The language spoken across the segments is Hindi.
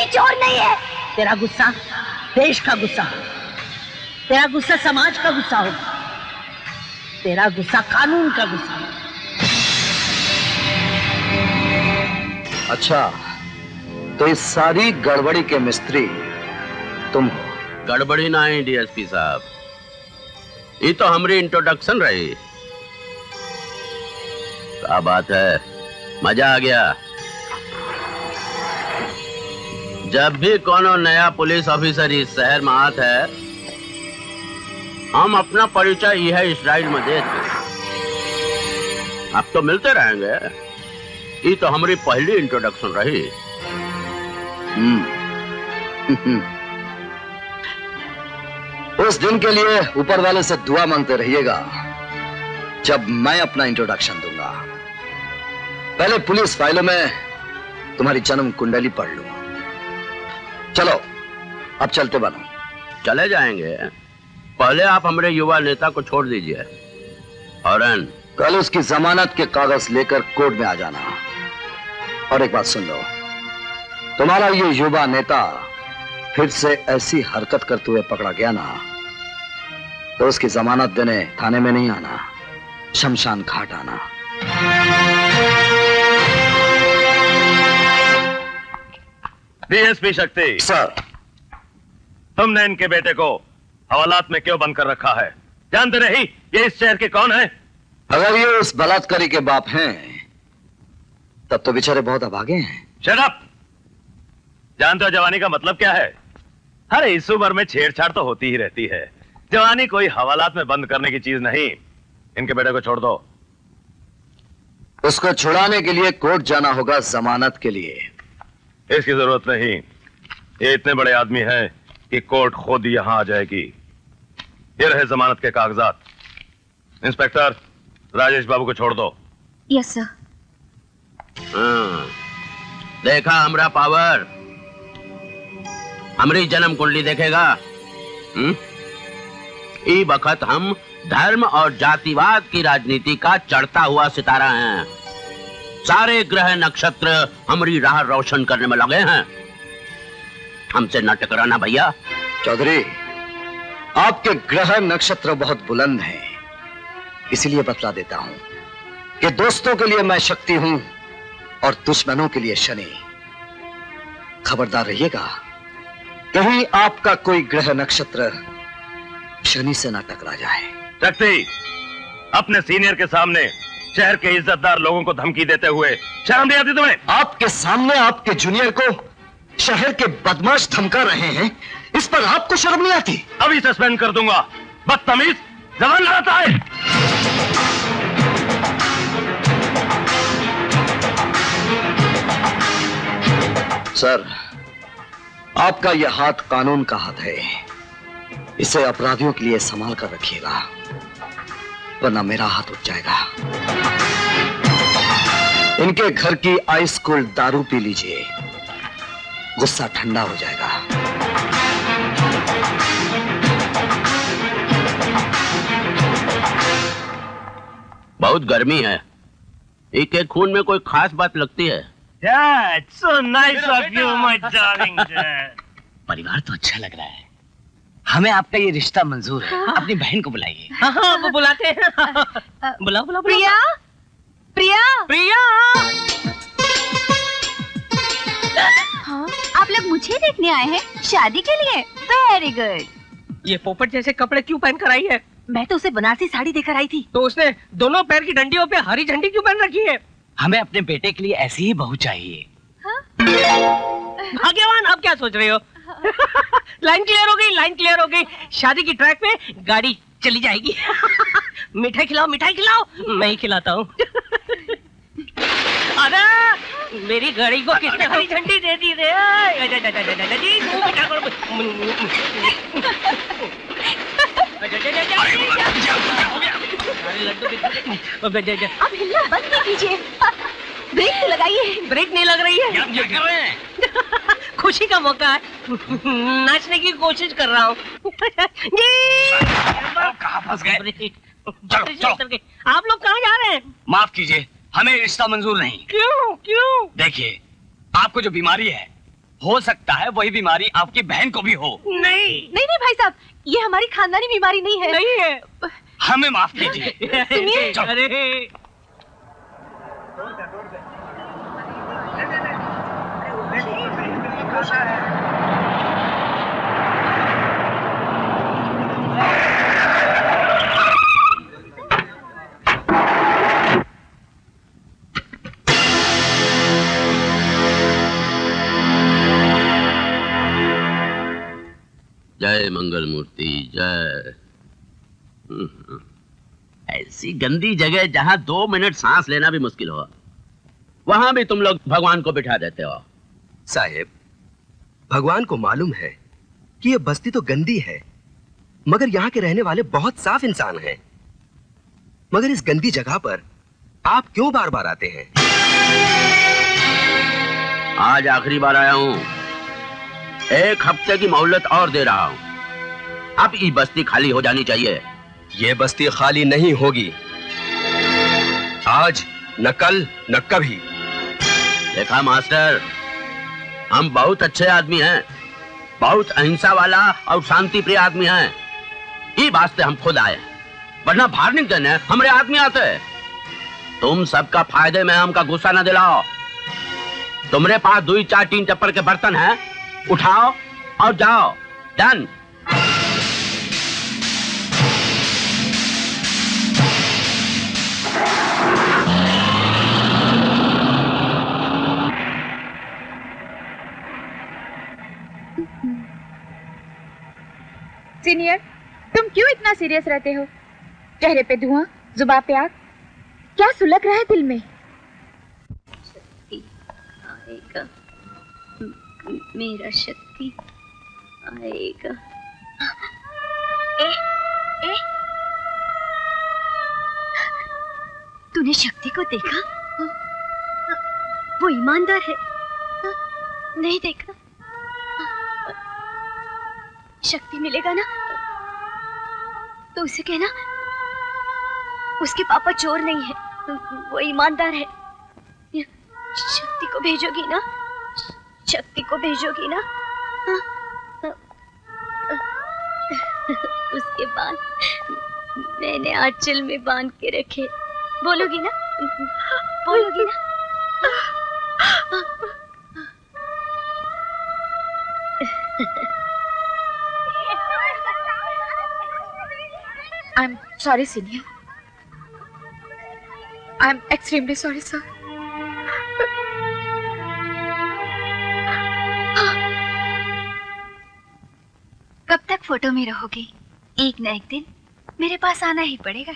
चोर नहीं है। तेरा गुस्सा देश का गुस्सा, तेरा गुस्सा समाज का गुस्सा हो, तेरा गुस्सा कानून का गुस्सा। अच्छा, तो इस सारी गड़बड़ी के मिस्त्री तुम हो? गड़बड़ी ना है डीएसपी साहब, ये तो हमारी इंट्रोडक्शन रही। क्या बात है, मजा आ गया। जब भी कोनो नया पुलिस ऑफिसर इस शहर में आता है, हम अपना परिचय यह स्टाइल में देते। अब तो मिलते रहेंगे, ये तो हमारी पहली इंट्रोडक्शन रही। उस दिन के लिए ऊपर वाले से दुआ मांगते रहिएगा जब मैं अपना इंट्रोडक्शन दूंगा। पहले पुलिस फाइलों में तुम्हारी जन्म कुंडली पढ़ लूं। चलो अब चलते बनो। चले जाएंगे, पहले आप हमारे युवा नेता को छोड़ दीजिए। हॉर्न, कल उसकी जमानत के कागज लेकर कोर्ट में आ जाना। और एक बात सुन लो, तुम्हारा ये युवा नेता फिर से ऐसी हरकत करते हुए पकड़ा गया ना, तो उसकी जमानत देने थाने में नहीं आना, शमशान घाट आना। डीएसपी शक्ति सर, तुमने इनके बेटे को हवालात में क्यों बंद कर रखा है? जानते नहीं ये इस शहर के कौन है? अगर ये उस बलात्कारी के बाप हैं, तब तो बेचारे बहुत अभागे हैं। Shut up! जानते हो जवानी का मतलब क्या है? अरे इस उम्र में छेड़छाड़ तो होती ही रहती है। जवानी कोई हवालात में बंद करने की चीज नहीं। इनके बेटे को छोड़ दो। उसको छुड़ाने के लिए कोर्ट जाना होगा जमानत के लिए। इसकी जरूरत नहीं, ये इतने बड़े आदमी हैं कि कोर्ट खुद यहां आ जाएगी। ये रहे जमानत के कागजात। इंस्पेक्टर, राजेश बाबू को छोड़ दो। Yes sir. देखा हमरा पावर, हमारी जन्म कुंडली देखेगा। ई वक्त हम धर्म और जातिवाद की राजनीति का चढ़ता हुआ सितारा हैं। सारे ग्रह नक्षत्र हमारी राह रोशन करने में लगे हैं। हमसे न टकराना भैया। चौधरी, आपके ग्रह नक्षत्र बहुत बुलंद हैं, इसलिए बतला देता हूं कि दोस्तों के लिए मैं शक्ति हूं और दुश्मनों के लिए शनि। खबरदार रहिएगा, कहीं आपका कोई ग्रह नक्षत्र शनि से ना टकरा जाए। शक्ति, अपने सीनियर के सामने शहर के इज्जतदार लोगों को धमकी देते हुए शर्म नहीं आती तुम्हें? आपके सामने आपके जूनियर को शहर के बदमाश धमका रहे हैं, इस पर आपको शर्म नहीं आती? अभी सस्पेंड कर दूंगा। बदतमीज, जबान लड़ाता है। सर, आपका यह हाथ कानून का हाथ है, इसे अपराधियों के लिए संभाल कर रखिएगा, वरना मेरा हाथ उठ जाएगा। इनके घर की आइस कोल्ड दारू पी लीजिए, गुस्सा ठंडा हो जाएगा। बहुत गर्मी है, एक एक खून में कोई खास बात लगती है। Dad, so nice of you, my darling dad. परिवार तो अच्छा लग रहा है। हमें आपका ये रिश्ता मंजूर है। अपनी बहन को बुलाइए। हाँ, वो बुलाते हैं। बुलाओ बुलाओ। प्रिया, प्रिया, प्रिया। हाँ, आप लोग मुझे देखने आए हैं शादी के लिए? Very good. ये पोपट जैसे कपड़े क्यों पहन कर आई है? मैं तो उसे बनारसी साड़ी देकर आई थी। तो उसने दोनों पैर की डंडियों पे हरी झंडी क्यों पहन रखी है? हमें अपने बेटे के लिए ऐसी ही बहू चाहिए। भाग्यवान, अब क्या सोच रहे हो? लाइन क्लियर हो गई, लाइन क्लियर हो गई। शादी की ट्रैक पे गाड़ी चली जाएगी। मिठाई खिलाओ, मिठाई खिलाओ। मैं ही खिलाता हूँ। अरे मेरी गाड़ी को किसने हरी झंडी दे दी रे? अब हिलना बंद नहीं कीजिए, ब्रेक तो लगाइए। ब्रेक नहीं लग रही है। क्या कर रहे हैं? खुशी का मौका है, नाचने की कोशिश कर रहा हूँ। कहाँ फंस गए? चलो। आप लोग कहाँ जा रहे हैं? माफ कीजिए, हमें रिश्ता मंजूर नहीं। क्यों क्यों? देखिए, आपको जो बीमारी है, हो सकता है वही बीमारी आपकी बहन को भी हो। नहीं नहीं भाई साहब, ये हमारी खानदानी बीमारी नहीं है। नहीं है। हमें माफ कीजिए। सुनिए, अरे जय मंगल मूर्ति जय। ऐसी गंदी जगह जहां 2 मिनट सांस लेना भी मुश्किल हो, वहां भी तुम लोग भगवान को बिठा देते हो। साहेब, भगवान को मालूम है कि ये बस्ती तो गंदी है, मगर यहाँ के रहने वाले बहुत साफ इंसान हैं। मगर इस गंदी जगह पर आप क्यों बार बार आते हैं? आज आखिरी बार आया हूं, 1 हफ्ते की मोहलत और दे रहा हूं। अब ये बस्ती खाली हो जानी चाहिए। ये बस्ती खाली नहीं होगी, आज न कल न कभी। देखा मास्टर, हम बहुत अच्छे आदमी हैं, बहुत अहिंसा वाला और शांति प्रिय आदमी हैं। ये वास्ते हम खुद आए, वरना बाहर नहीं देने हमारे आदमी आते। तुम सबका फायदे में हमका गुस्सा न दिलाओ। तुम्हारे पास 2 4 3 टप्पर के बर्तन हैं, उठाओ और जाओ। डन। सीनियर, तुम क्यों इतना सीरियस रहते हो? चेहरे पे धुआं, जुबान पे आग, क्या सुलग रहा है दिल में? शक्ति आएगा, मेरा शक्ति आएगा। ए, तूने शक्ति को देखा? वो ईमानदार है। नहीं देखा? शक्ति मिलेगा ना तो उसे कहना उसके पापा चोर नहीं है, वो ईमानदार है। शक्ति को भेजोगी ना? शक्ति को भेजोगी ना? उसके बाद मैंने आंचल में बांध के रखे। बोलोगी ना? बोलोगी ना? I'm sorry, senior. I'm extremely sorry, sir. कब तक फोटो में रहोगे? एक न एक दिन मेरे पास आना ही पड़ेगा।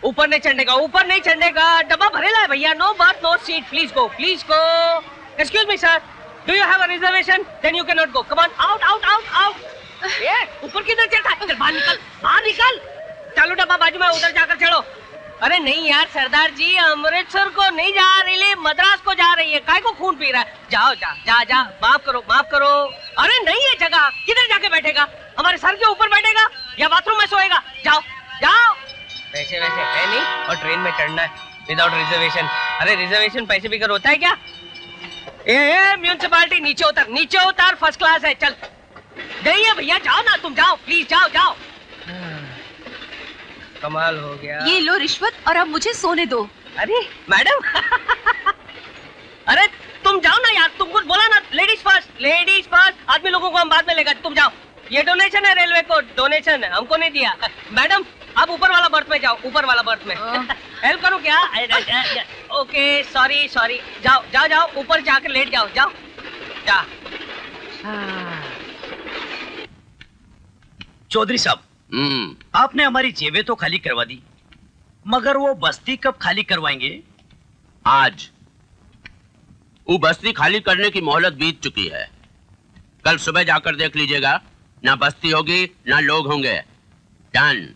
ऊपर नहीं चढ़ने का, ऊपर नहीं चढ़ने का। डब्बा भरेला है भैया। नो बात no seat. Please go, please go. Excuse me sir, do you have a reservation? Then you can not go. Come on, out out out out. ये ऊपर किधर चढ़ता है? चल बाहर निकल, बाहर निकल। चलो डब्बा बाजू में, उधर जाकर चढ़ो। अरे नहीं यार सरदार जी, अमृतसर को नहीं जा रही, मद्रास को जा रही है। काय को खून पी रहा है? जाओ जा जा जा। माफ करो, माफ करो। अरे नहीं है जगह, किधर जाके बैठेगा? हमारे सर के ऊपर बैठेगा या बाथरूम में सोएगा? जाओ जाओ। पैसे वैसे है नहीं और ट्रेन में चढ़ना है विदाउट रिजर्वेशन। अरे रिजर्वेशन पैसे भी कर होता है क्या? ए म्यूनिसिपालिटी, नीचे उतर, नीचे उतर। फर्स्ट क्लास है। चल नहीं है भैया, जाओ ना तुम, जाओ प्लीज, जाओ जाओ। कमाल हो गया। ये लो रिश्वत और अब मुझे सोने दो। अरे मैडम अरे तुम जाओ ना यार, तुम कुछ बोला ना। Ladies first, ladies first. आदमी लोगों को हम बाद में लेकर, तुम जाओ। ये डोनेशन है रेलवे को, डोनेशन है, हमको नहीं दिया। मैडम आप ऊपर वाला बर्थ में जाओ, ऊपर वाला बर्थ में। हेल्प करो क्या? Okay sorry sorry. जाओ जाओ जाओ, ऊपर जाकर लेट जाओ, जाओ जा। चौधरी साहब, आपने हमारी जेबें तो खाली करवा दी, मगर वो बस्ती कब खाली करवाएंगे? आज। वो बस्ती खाली करने की मोहलत बीत चुकी है। कल सुबह जाकर देख लीजिएगा, ना बस्ती होगी ना लोग होंगे। डन।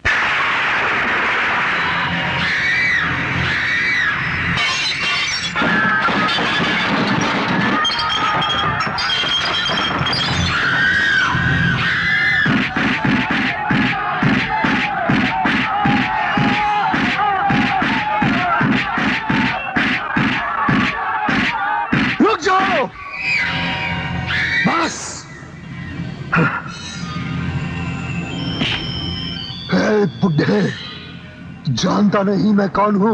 रुक जाओ, बस। बुढ़े, जानता नहीं मैं कौन हूं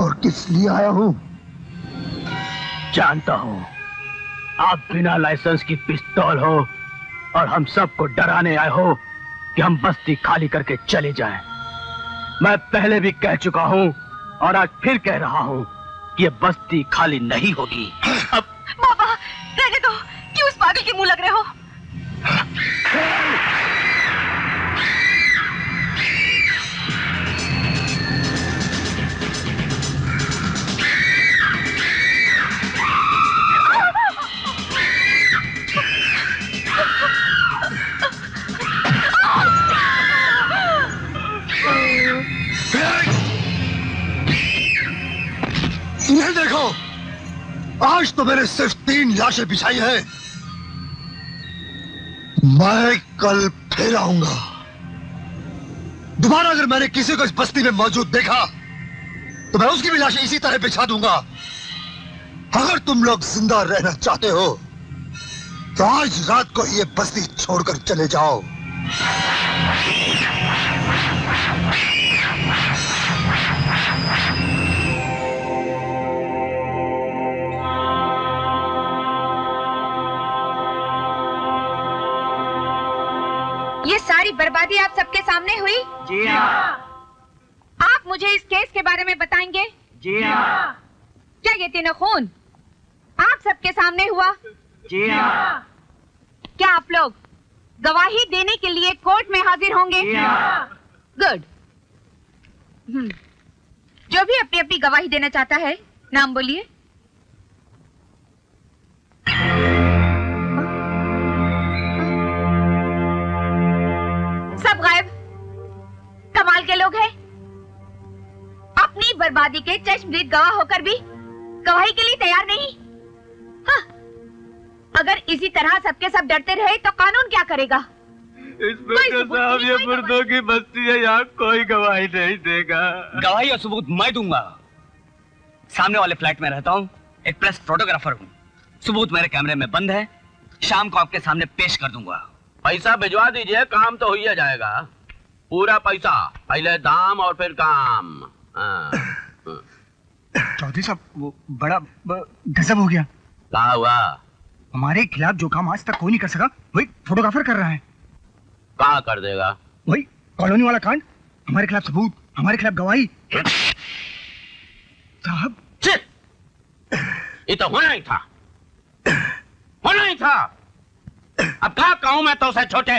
और किस लिए आया हूं? जानता हूं, आप बिना लाइसेंस की पिस्तौल हो और हम सबको डराने आए हो कि हम बस्ती खाली करके चले जाएं। मैं पहले भी कह चुका हूं और आज फिर कह रहा हूं कि ये बस्ती खाली नहीं होगी। अब बाबा रहने दो, क्यों उस पागल के मुंह लग रहे हो? इन्हें देखो, आज तो मैंने सिर्फ 3 लाशें बिछाई हैं। मैं कल फिर आऊंगा। दोबारा अगर मैंने किसी को इस बस्ती में मौजूद देखा तो मैं उसकी भी लाशें इसी तरह बिछा दूंगा। अगर तुम लोग जिंदा रहना चाहते हो तो आज रात को ये बस्ती छोड़कर चले जाओ। ये सारी बर्बादी आप सबके सामने हुई? जी हाँ। आप मुझे इस केस के बारे में बताएंगे? जी हाँ। क्या ये तीनों खून आप सबके सामने हुआ? जी हाँ। क्या आप लोग गवाही देने के लिए कोर्ट में हाजिर होंगे? जी हाँ। गुड। जो भी अपनी अपनी गवाही देना चाहता है, नाम बोलिए। सब गायब। कमाल के लोग हैं। अपनी बर्बादी के चश्मदीद गवाह होकर भी गवाही के लिए तैयार नहीं। हाँ, अगर इसी तरह सबके सब डरते रहे तो कानून क्या करेगा? इंस्पेक्टर साहब, ये मुर्दों की बस्ती है, यहाँ कोई गवाही नहीं देगा। गवाही और सबूत मैं दूंगा। सामने वाले फ्लैट में रहता हूँ, एक प्रेस फोटोग्राफर हूँ। सबूत मेरे कैमरे में बंद है, शाम को आपके सामने पेश कर दूंगा। पैसा भिजवा दीजिए, काम तो हो ही जाएगा। पूरा पैसा, पहले दाम और फिर काम। चौधरी साहब, वो बड़ा गजब हो गया। क्या हुआ? हमारे खिलाफ जो काम आज तक कोई नहीं कर सका, वही फोटोग्राफर कर रहा है। क्या कर देगा? वही कॉलोनी वाला कांड, हमारे खिलाफ सबूत, हमारे खिलाफ गवाही। साहब, ये तो होना ही था, होना ही था। अब क्या कहूं मैं तो उसे छोटे?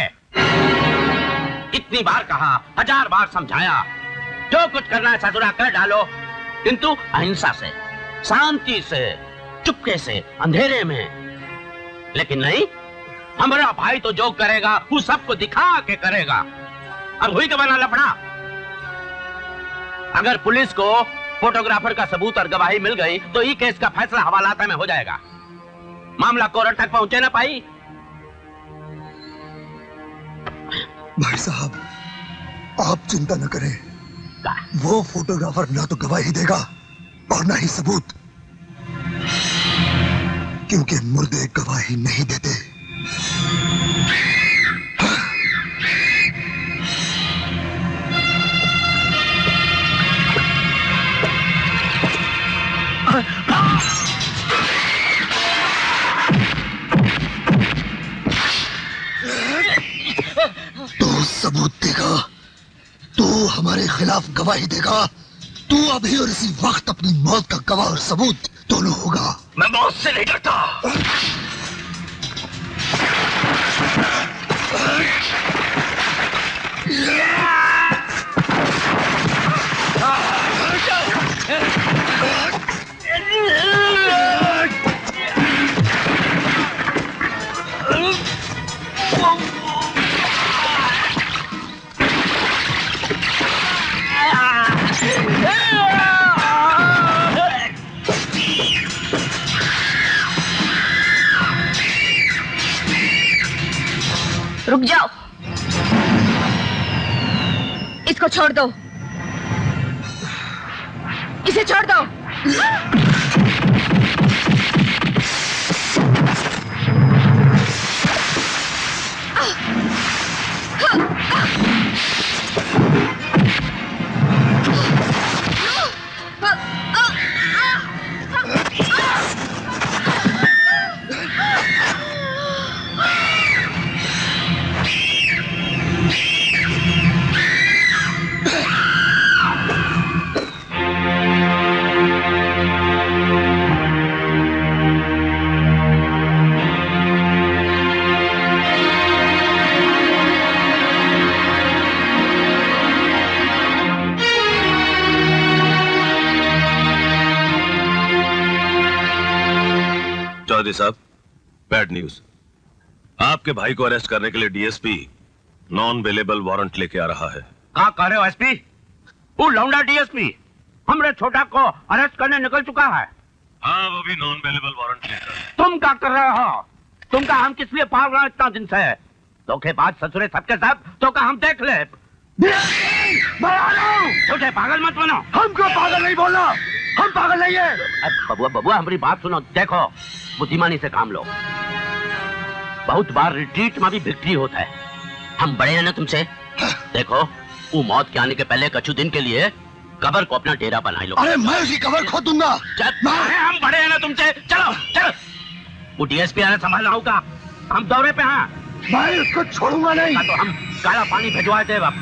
इतनी बार कहा, 1000 बार समझाया, जो कुछ करना है ससुरा कर डालो, किंतु अहिंसा से, शांति से, चुपके से, अंधेरे में। लेकिन नहीं, हमारा भाई तो जो करेगा वो सबको दिखा के करेगा। अब हुई तो बना लफड़ा। अगर पुलिस को फोटोग्राफर का सबूत और गवाही मिल गई तो ये केस का फैसला हवालात में हो जाएगा। मामला कोर्ट तक पहुंचे ना पाई। भाई साहब, आप चिंता न करें, वो फोटोग्राफर ना तो गवाही देगा और ना ही सबूत, क्योंकि मुर्दे गवाही नहीं देते। तो सबूत देगा, तू हमारे खिलाफ गवाही देगा, तू अभी और इसी वक्त अपनी मौत का गवाह और सबूत दोनों होगा। मैं मौत से नहीं डरता। रुक जाओ, इसको छोड़ दो, इसे छोड़ दो। चौधरी साहब, बैड न्यूज। आपके भाई को अरेस्ट करने के लिए डीएसपी नॉन अवेलेबल वारंट लेके आ रहा है। कहाँ कर रहे हो एसपी? वो लौंडा डीएसपी हमरे छोटा को अरेस्ट करने निकल चुका है। हाँ, वो भी नॉन अवेलेबल वारंट लेकर। तुम क्या कर रहे हो? तुम का हम किस लिए भाग रहे हैं इतना दिन से? धोखेबाज ससुरे सबके सब तो का हम देख ले। छोटे पागल मत बनो। हमको पागल नहीं बोलना, हम पागल नहीं है। बबुआ बबुआ हमारी बात सुनो, देखो बुद्धिमानी से काम लो। बहुत बार रिट्रीट में भी विक्ट्री होता है। हम बड़े हैं ना तुमसे। देखो वो मौत के आने के पहले कछु दिन के लिए कबर को अपना डेरा बना लो। अरे मैं उसकी कबर खोद दूंगा। हम बड़े हैं ना तुमसे। चलो चलो, वो डीएसपी आने संभालना होगा। हम दौरे पे हैं। मैं उसको छोड़ूंगा नहीं। तो हम काला पानी भिजवाए थे बाप।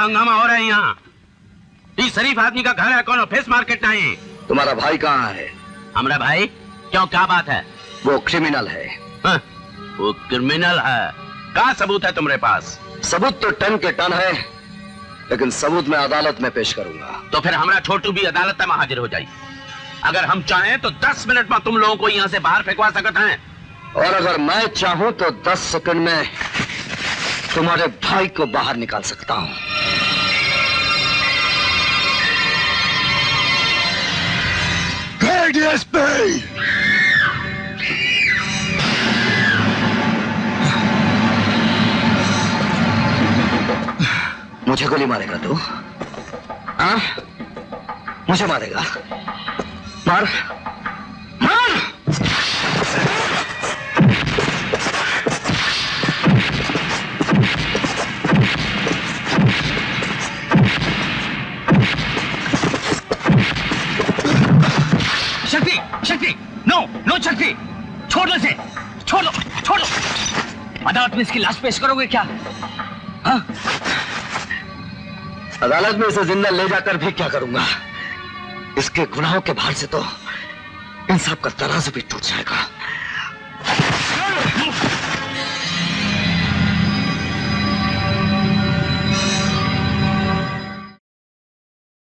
हंगामा हो रहा है यहाँ। इस शरीफ आदमी का घर है, कौन फेस मार्केट नहीं। तुम्हारा भाई कहाँ है? हमारा भाई? क्यों, क्या बात है? वो क्रिमिनल है। हाँ, वो क्रिमिनल है। क्या सबूत है तुम्हारे पास? सबूत तो टन के टन है, लेकिन सबूत मैं अदालत में पेश करूंगा। तो फिर हमारा छोटू भी अदालत में हाजिर हो जाए। अगर हम चाहें तो 10 मिनट में तुम लोगों को यहाँ से बाहर फेंकवा सकते हैं। और अगर मैं चाहूं तो 10 सेकंड में तुम्हारे भाई को बाहर निकाल सकता हूं। मुझे गोली मारेगा तू? हाँ? मुझे मारेगा? मार मार। शक्ति, शक्ति, नो नो शक्ति, छोड़ दो इसे, छोड़ दो, छोड़ दो। अदालत में इसकी लाश पेश करोगे क्या? हाँ? अदालत में इसे जिंदा ले जाकर भी क्या करूंगा? इसके गुनाहों के भार से तो इंसाफ का तराजू भी टूट जाएगा।